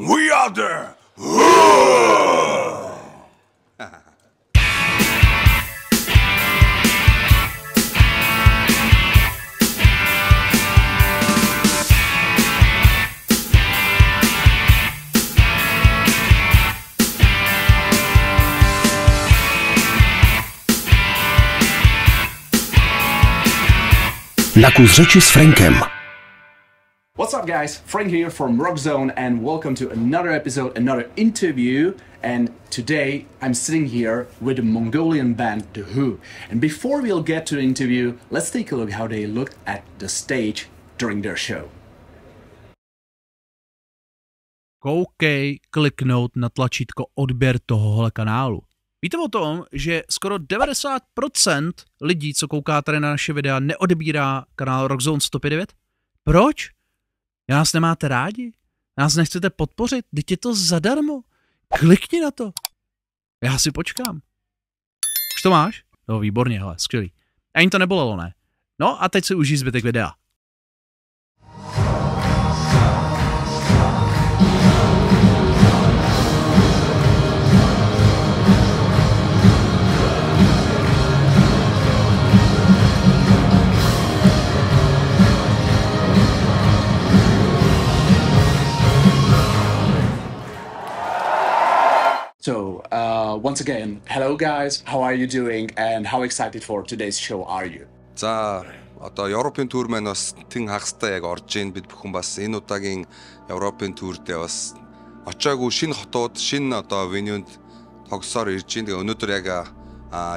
We are there! Na kus rzeczy z Frankiem. What's up guys, Frank here from Rock Zone and welcome to another episode, another interview. And today I'm sitting here with the Mongolian band The Who. And before we'll get to the interview, let's take a look how they looked at the stage during their show. Koukej kliknout na tlačítko odběr tohohle kanálu. Víte o tom, že skoro 90% lidí, co kouká tady na naše videa, neodebírá kanál Rock Zone 105.9? Proč? Nás nemáte rádi? Nás nechcete podpořit? Vždyť je to zadarmo. Klikni na to. Já si počkám. Už to máš? No výborně, hele, skvělý. Ani to nebolelo, ne? No a teď si užij zbytek videa. So, once again, hello guys, how are you doing and how excited for today's show are you? За одоо Европын туур маань бас тэн хагастай яг орж ийн бид бүхэн бас энэ удаагийн Европын туурдээ бас очоогүй шинэ хотууд, шинэ одоо венюнд тогсоор ирж ийн. Тэгээ өнөөдөр яг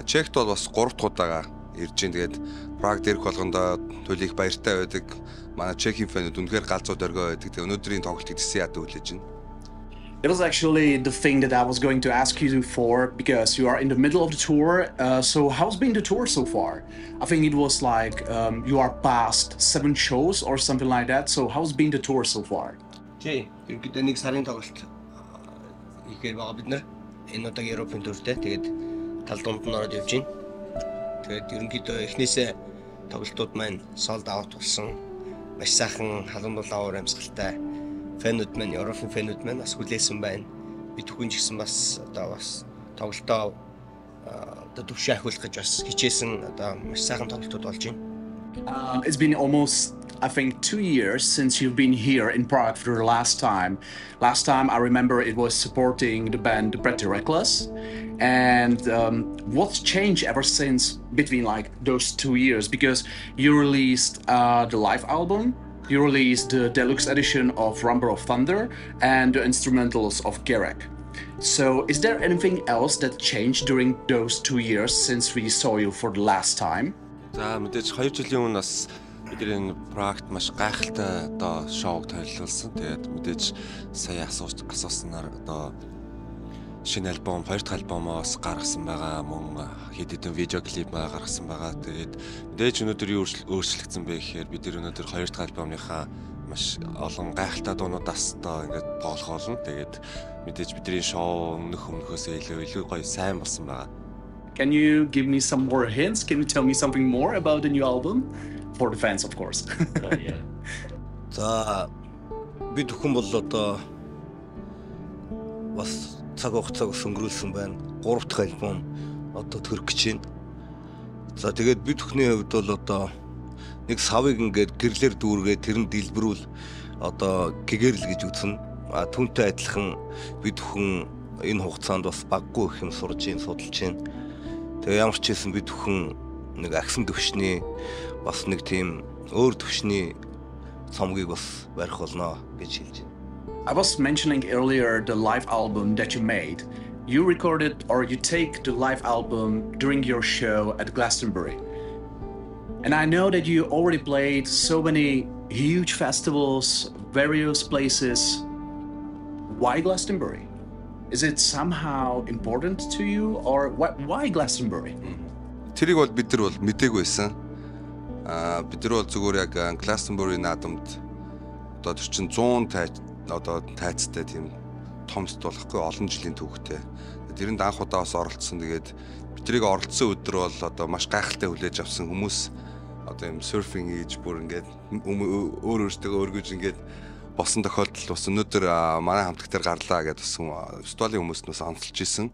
Чехт бол бас 3 дахь удаага ирж ийн. Тэгээд Праг дээрх болгондоо төлөөх баяртай байдаг. Манай Чехийн фэнүүд үнэхээр галзуу дөргөө байдаг. Тэгээ өнөөдрийн тоглолтыг тэсээ яддаг хүлээж байна. It was actually the thing that I was going to ask you for because you are in the middle of the tour. So how's been the tour so far? I think it was like you are past 7 shows or something like that. So how's been the tour so far? Тий, ерөнхийдөө нэг сарын тоглолт хийхээр байгаа бид нар энэ удаагийн Европын туртай. Тэгээд тал дунд нь ороод явж байна. Тэгээд ерөнхийдөө эхнээсээ тоглолтууд маань sold out болсон. Маш сайхан халамжлалаар амьсгалтай фэнүүд маань, Европын фэнүүд маань бас хүлээсэн байна. Бид бүхэн ч гэсэн бас одоо бас тоглолтоо одоо төвшөө ахиулах гэж бас хичээсэн одоо маш сайхан тоглолтууд болж байна. It's been almost, I think, 2 years since you've been here in Prague for the last time. Last time I remember it was supporting the band Pretty Reckless. And what's changed ever since between like those 2 years? Because you released the live album, you released the deluxe edition of Rumble of Thunder and the instrumentals of Gerek. So is there anything else that changed during those 2 years since we saw you for the last time? За мэдээж 2 жилийн өмнө бас бидний энэ Прагт маш гайхалтай одоо шоуг толилуулсан. Тэгээд мэдээж сая асууснаар одоо шинэ альбом, 2 дахь альбомоос гаргасан байгаа, мөн хэд хэдэн видео клип гаргасан байгаа. Тэгээд мэдээж өнөөдөр юу өөрчлөгдсөн бэ гэхээр бид өнөөдөр 2 дахь альбомынхаа маш олон гайхалтай дуунуудаас одоо ингээд тоглох болно. Тэгээд мэдээж бидний шоу өмнөхөөсөө илүү гоё сайн болсон байгаа. Can you give me some more hints? Can you tell me something more about the new album? For the fans, of course. За бид бүхэн бол одоо бас цаг хугацааг өнгөрүүлсэн байна. 3 дахь альбом одоо төрөх гэж байна. За тэгээд бид бүхний хувьд бол одоо нэг савыг ингээд гэрлэр дүүргээ тэрэнд дэлбэрүүл одоо гэгэрл гэж үзнэ. Түүнтэй адилхан бид бүхэн энэ хугацаанд бас баггүй их юм сурж ийн, судалж ийн. Тэгээ ямар ч хэлсэн бид бүхэн нэг агсан төвшний бас нэг тийм өөр төвшний цомгийг бас барих болно гэж хэлж байна. I was mentioning earlier the live album that you made. You recorded or you take the live album during your show at Glastonbury. And I know that you already played so many huge festivals, various places. Why Glastonbury? Is it somehow important to you or why Glastonbury? Тэрийг бол бид нар бол мэдээгүй байсан. Бид нар бол зүгээр яг Glastonbury наадамд одоо тэр чин 100 одоо тайцтай тийм том болохгүй олон жилийн түүхтэй. Тэрэнд анх удааас оролцсон. Тэгээд биднийг оролцсон өдөр бол одоо маш гайхалтай хүлээж авсан хүмүүс одоо юм серфинг хийж бүр ингээд өөр өөртөө өргөж ингээд босон тохиолдол бас өнөөдөр манай хамтлагт дээр гарлаа гэдээ бас фестивалийн хүмүүс нь бас онцолж исэн.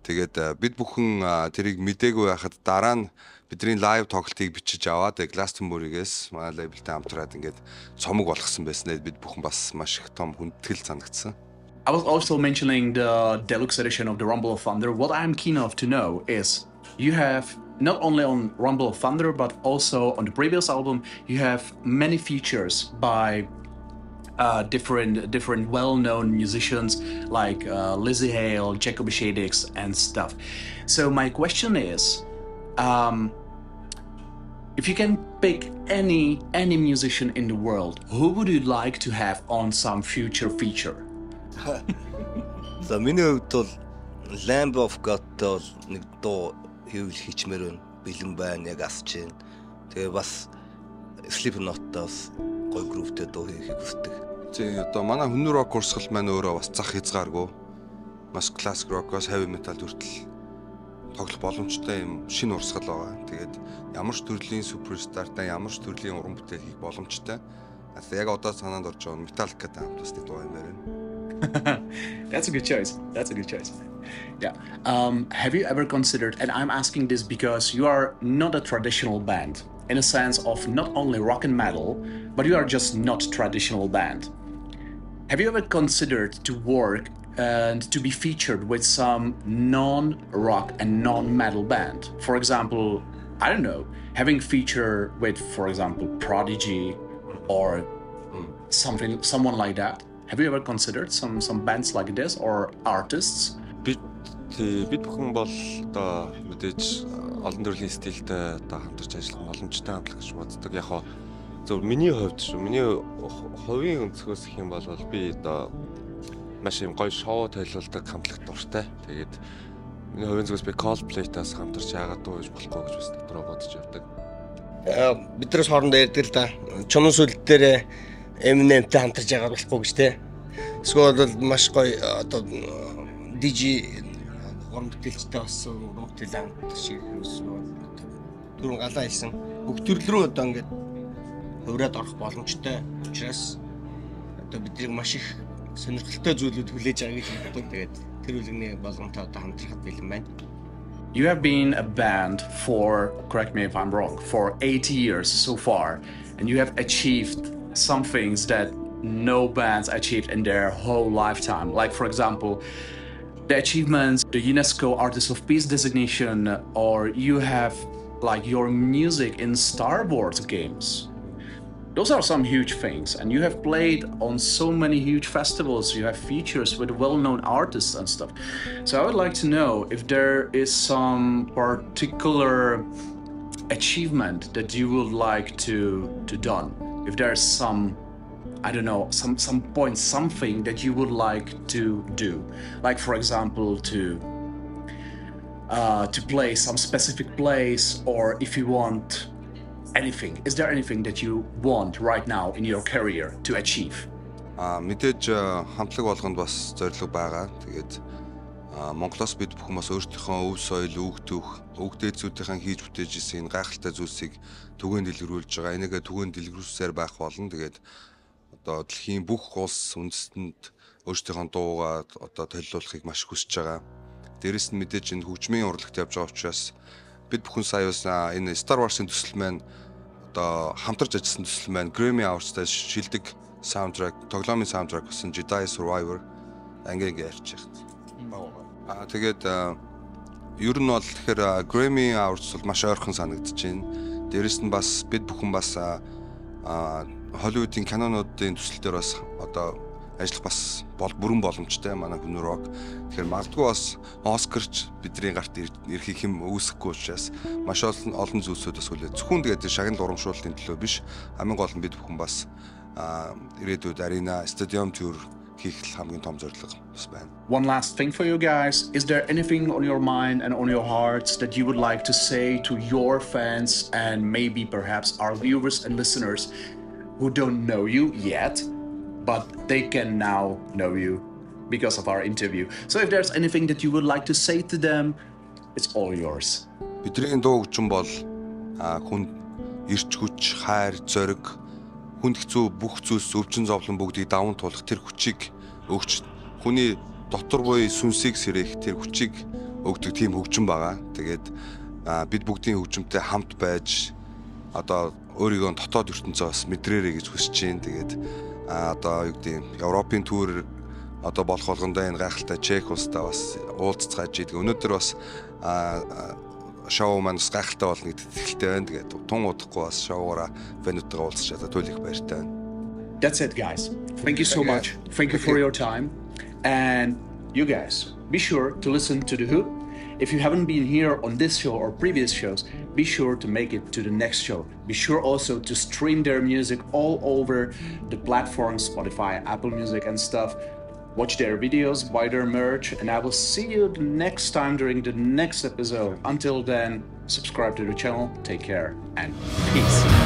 Тэгээд бид бүхэн тэрийг мдээгүй байхад дараа нь бидний лайв тоглолтыг бичиж аваад Glastonbury-гээс манай лейблтэй хамтраад ингээд цомог болгосон байснаа бид бүхэн бас маш их том хүндэтгэл санагдсан. I was also mentioning the deluxe edition of the Rumble of Thunder. What I'm keen of to know is you have not only on Rumble of Thunder but also on the previous album you have many features by different well-known musicians like Lizzie Hale, Jacoby Shaddix, and stuff. So my question is, if you can pick any musician in the world, who would you like to have on some future feature? За миний хувьд бол Lamb of God-тэй бол нэг дуу хийвэл хийчмээр байна. Бэлэн байна, яг асч байна. Тэгээ бас Slipknot-тай бас гоё групптэй дуу хийхийг хүсдэг. Тэгээ одоо манай хүн рок урсгал маань өөрөө бас зах хязгааргүй. Маш классик рокоос heavy metal хүртэл тоглох боломжтой юм шинэ урсгал байгаа. Тэгээд ямар ч төрлийн суперстартай, ямар ч төрлийн уран бүтээл хийх боломжтой. Яг одоо санаанд орж байгаа Metallica-тай хамт бас нэг дуу юм байна. That's a good choice. Yeah. Have you ever considered, and I'm asking this because you are not a traditional band in a sense of not only rock and metal, but you are just not traditional band. Have you ever considered to work and to be featured with some non-rock and non-metal band? For example, I don't know, having feature with, for example, Prodigy or someone like that. Have you ever considered some bands like this or artists? Бид бүхэн бол одоо мэдээж олон төрлийн стилтэй одоо хамтарч ажиллах боломжтой хамтлаг гэж боддог. Яг хоо зөв миний хувьд шүү. Миний хувийн өнцгөөс их юм бол би одоо маш юм гоё шоу төлөвлөлдөг хамтлагт дуртай. Тэгээд миний хувийн зүгээс би Coldplay-таас хамтарч яагаад дуу хийж болохгүй гэж бас дотроо бодож явдаг. Биднээс хоорондоо ярьдаг л да. Чонон сүлд дээр Eminem-тэй хамтарч яагаад болохгүй гэж те. Эсвэл бол маш гоё одоо DJ уран бүтээлчтэй бас уран бүтээл хамт шиг түрүүн галаа хэлсэн. Бүх төрөл рүү одоо ингээд хувраад орох боломжтой учраас одоо бидний маш их сонирхолтой зүйлүүд хүлээж байгааг хэлдэг. Тэгээд тэр үлгний болгонтой одоо хамтрахад бэлэн байна. You have been a band for, correct me if I'm wrong, for 8 years so far, and you have achieved some things that no bands achieved in their whole lifetime. Like, for example, the achievements, the UNESCO Artist of Peace designation, or you have like your music in Star Wars games. Those are some huge things, and you have played on so many huge festivals. You have features with well-known artists and stuff. So I would like to know if there is some particular achievement that you would like to done. If there's some, I don't know, some point, something that you would like to do, like for example to play some specific place, or if you want anything. Is there anything that you want right now in your career to achieve? Мэдээж хамтлаг болгонд бас зорилго байгаа. Тэгээд Монголоос бид бүхэн бас өөрсдийнхөө өв соёл, үг дээдсүүдийн хийж бүтээж исэн энэ гайхалтай зүйлсийг түгээн дэлгэрүүлж байгаа. Энийгээ түгээн дэлгэрүүлсээр байх болно. Тэгээд одоо дэлхийн бүх улс үндэстэнд өөрсдийнхөө дуугаа одоо төлөвлөхийг маш хүсэж байгаа. Дээрэс нь мэдээж энэ хөгжмийн урлагт явж байгаа учраас бид бүхэн сая бас энэ Star Wars-ын төсөл маань одоо хамтарч ажилласан төсөл маань Grammy Awards-тай шилдэг саундтрак, тоглоомын саундтрак болсон Jedi Survivor ангийн ярьж байгаа. Тэгээд ер нь бол тэгэхээр Grammy Awards бол маш ойрхон санагдаж байна. Дээрэс нь бас бид бүхэн бас Hollywood-ийн кинонуудын төсөл дээр бас одоо ажиллах бас бүрэн боломжтой манай хүн рок. Тэгэхээр магадгүй бас Оскарч бидний гарт ирэхийг хэм үүсэхгүй учраас маш олон зүйлсүүд бас үлээ. Зөвхөн тэгээд шагнал урамшуулалтын төлөө биш. Хамгийн гол нь бид бүхэн бас ирээдүйд арена, стадиум тур хийх хамгийн том зорилго бас байна. One last thing for you guys. Is there anything on your mind and on your hearts that you would like to say to your fans and maybe perhaps our viewers and listeners who don't know you yet? But they can now know you because of our interview. So if there's anything that you would like to say to them, it's all yours. Бидний дуу хөгжим бол хүн эрч хүч, хайр, зориг хүнд хэцүү бүх зүйлс өвчин зовлон бүгдийг даван туулах тэр хүчийг өгч хүний дотор буй сүнсийг сэрэх тэр хүчийг өгдөг тийм хөгжим байгаа. Тэгээд бид бүгдийн хөгжимтэй хамт байж одоо өөрийгөө дотоод ертөнцөөс бас мэдрээрэй гэж хүсэж байна. Тэгээд одоо юу гэдэг Европын туур одоо болох болгондоо энэ гайхалтай Чех улстай бас уулзцааж идэг. Өнөөдөр бас шоу маань бас гайхалтай болно гэдэгт итгэлтэй байна. Тэгээд тун удахгүй бас шоугаараа фэнүүдтэйгээ уулзч чадаад түлхэх баяртай байна. That's it, guys. Thank you so much. Thank you for your time. And you guys, be sure to listen to The Who. If you haven't been here on this show or previous shows, be sure to make it to the next show. Be sure also to stream their music all over the platforms, Spotify, Apple Music and stuff. Watch their videos, buy their merch, and I will see you the next time during the next episode. Until then, subscribe to the channel, take care, and peace.